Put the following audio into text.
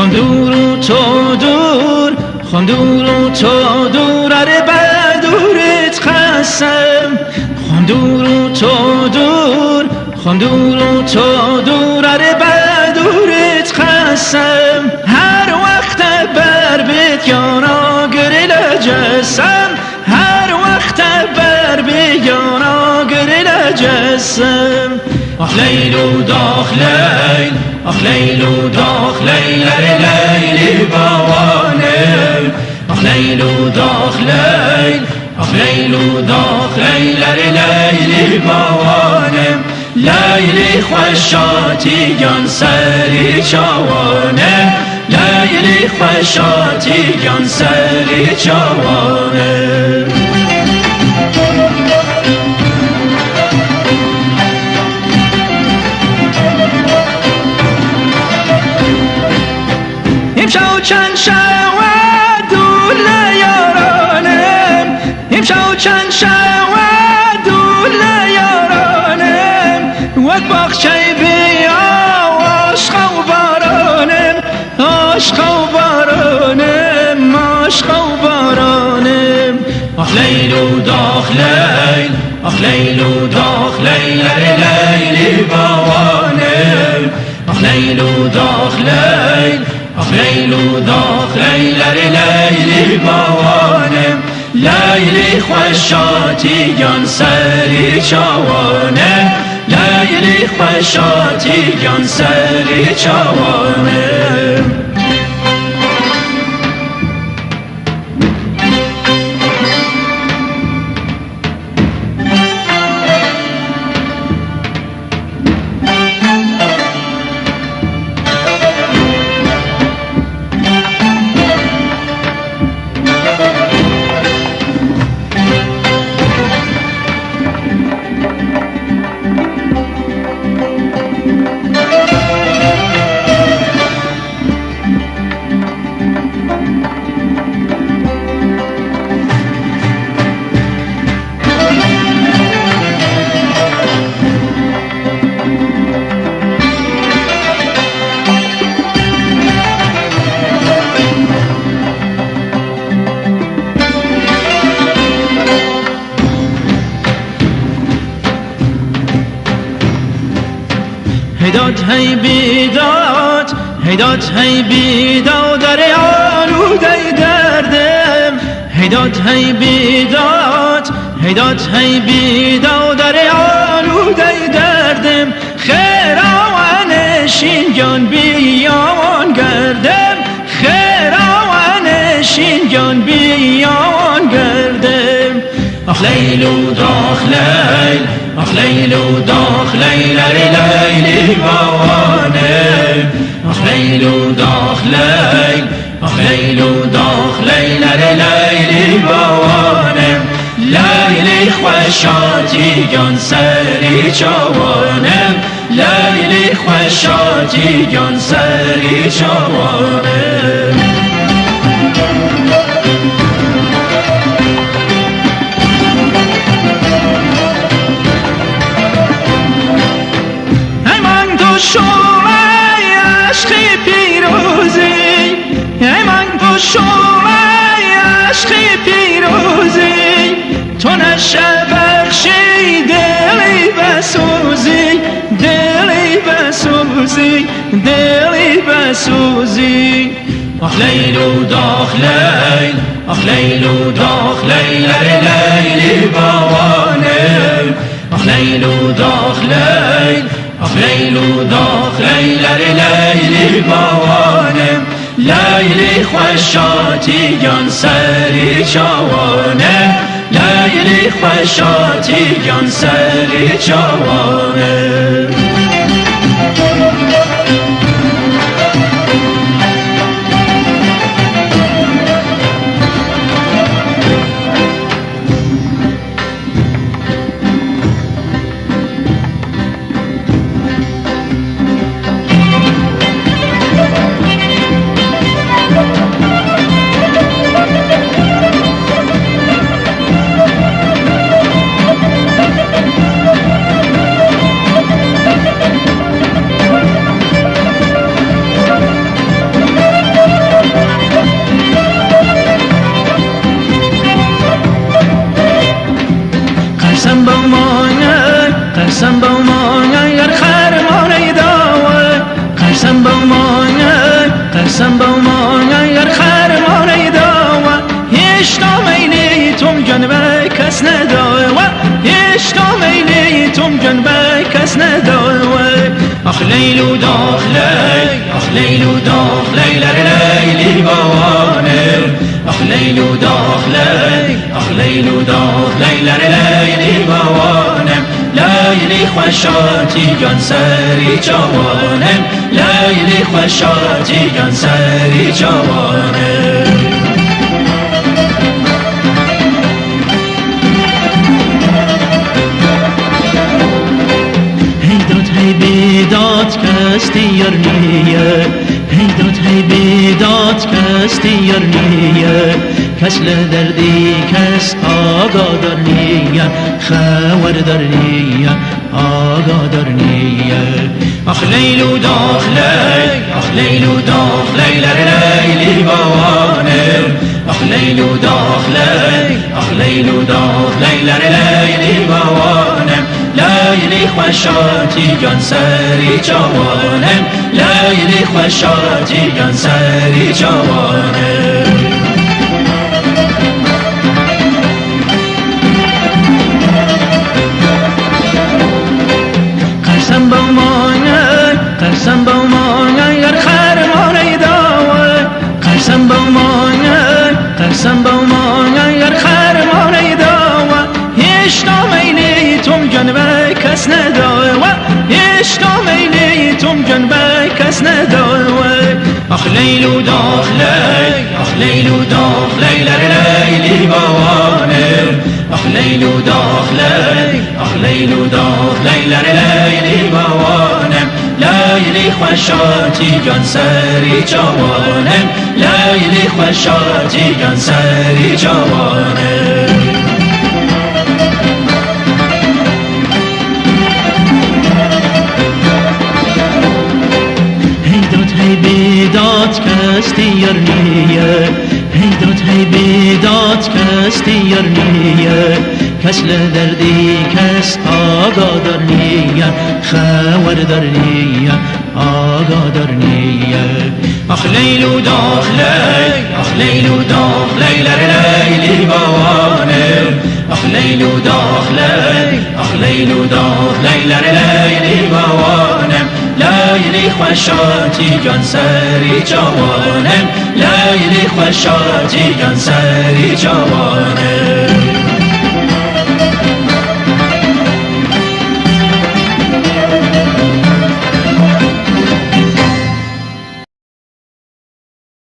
دور و تو دور دور و تو دور اره بر دورت خستم دور و تو دور دور و تو دور اره بر دورت خستم هر وقت بر بیت یانا گریل جسم هر وقت بر بیت یانا گریل جسم آخ لیل و داخ لیل آخ لیل و داخ لیل لیلی بوانم آخ لیل و داخ لیل آخ لیل و داخ لیل لیلی بوانم لیلی خوشاتی گان سری چوانم لیلی خوشاتی گان سری چوانم امشو چند شود دول یارانم امشو چند شود دول یارانم وقت باخچه بیا عشق و بارانم عشق و بارانم عشق و بارانم آخ لیل و داخ لیل آخ لیل و داخ لیل لیلی بوانم آخ لیل و داخ لیل آخ لیل و داخ لیل لیلی بوانم لیلی خوشاتی گان سری چوانم لیلی خوشاتی گان سری چوانم هیداد هی بیداد هیداد هی بیداد در آلوده دردم هیداد هی بیداد هیداد هی بیداد در آلوده دردم خیر آوانشین گان بیاوان گردم خیر آوانشین گان بیاوان گردم آخ لیل و داخ لیل آخ لیل و داخ لیل لیلی بوانم آخ لیل و داخ لیل آخ لیل و داخ لیل لیلی بوانم لیلی خوشاتی گان سری چوانم لیلی خوشاتی گان سری چوانم شوی عشقی پیروزی من تو شوی عشقی پیروزی تو نشه بخشی دلی بسوزی دلی بسوزی دلی بسوزی آخ لیل و داخ لیل آخ لیل و داخ لیل لیلی بوانم آخ لیل و داخ لیل آخ لیل و داخ لیل لیلی بوانم لیلی خوشاتی گان سری چوانم لیلی خوشاتی گان سری چوانم قسم با مانه قسم با مانه گر خرمانه داوه قسم با مانه قسم با مانه گر خرمانه داوه هشتا میلی توم جان به کس نداوه هشتا میلی توم جان به کس نداوه آخ لیلو داخ لی آخ لیلو داخ لی لر لیلی بوانه آخ لیلو داخ لی آخ لیلو داخ لی لر لیلی بوانه لیلی خوشاتی جان سری جوانم لیلی خوشاتی جان سری جوانم بیداد کستی یار نیه هیداد هی بیداد کستی یار نیه کس لدردی کس آگادار نیه خبردار نیه آگادار نیه آخ لیلو داخلی آخ لیلو داخلی لر لیلی بوانه آخ لیلو داخلی آخ لیلو داخلی لر لیلی بوانه لیلی خوشاتی جان سری جوانم لیلی خوشاتی جان سری جوانم قسم با مانه قسم با مانه گر خرمانه داوه قسم با مانه قسم با مانه گر خرمانه داوه هشتا میلی توم جان به کس نداوه هشتا میلی توم جان به کس نداوه آخ لیلو داخلی آخ لیلو داخلی لر لیلی بوانه آخ لیلو داخلی آخ لیلو داخلی لر لیلی بوانه لیلی خوشاتی جان سری جوانم لیلی خوشاتی جان سری جوانم بیداد کستی یار نیه هیداد هی بیداد کستی یار نیه کس لدردی کس آگادار نیه خبردار نیه آگادار نیه آخ لیلو داخلی آخ لیلو داخلی لر لیلی بوانه آخ لیلو داخلی آخ لیلو داخلی لر لیلی بوانه لیلی خوشاتی جان سری جوانم لیلی خوشاتی جان سری جوانم